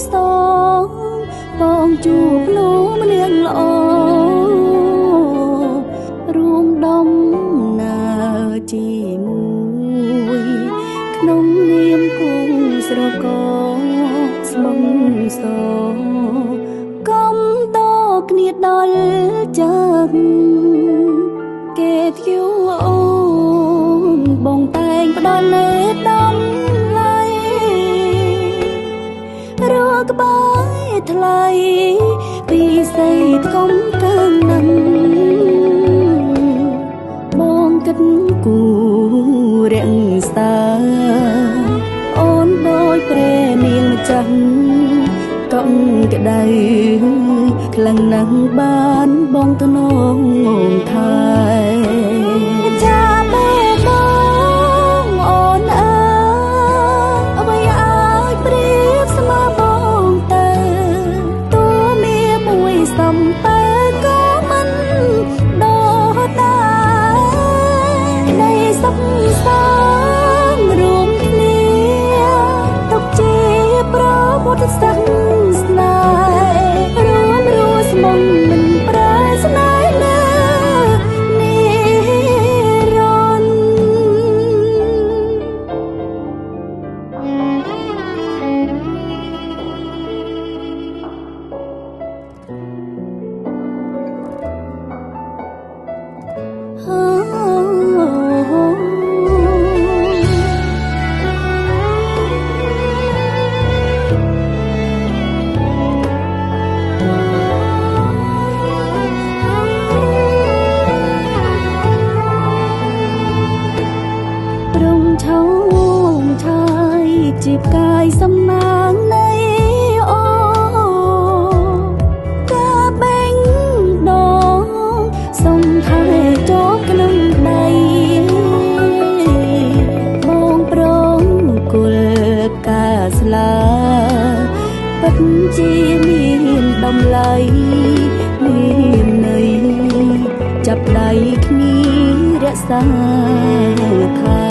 សងបងជួបលោកម្នាក់ល្អរួមដំណើរជាមួយក្នុងនាមគង់ស្រកស្បង់សកុំតគ្នាដល់ចឹងគេធ្យូអូនបងតែងផ្ដល់លេដំឡៃរកក្បាយថ្លៃពីស័យថ្កុំកើងនឹងបងគិតគូរាំងស្ទើអូនដូចព្រះនាងម្ចាស់កុំក្ដៅខ្លាំងណាស់បានបងថ្នមថែចាំបងអូនអើអ្វីឲ្យព្រៀបស្មើបងទៅតួមានមួយសំពើក៏មិនដោះតានៃសុខសាន្តរួមគ្នាទុកជាប្រវត្តិសាស្ត្រស្នេហ៍រួមរស់ស្មងមិនប្រែស្នេហ៍លើនិរន្តជាផ្កាយសំណាងនៃអូកាបេងដងសុំថែជាប់ក្នុងដៃបងប្រងគុលផ្កាស្លាពិតជាមានតម្លៃមានន័យចាប់ដៃគ្នារក្សាថា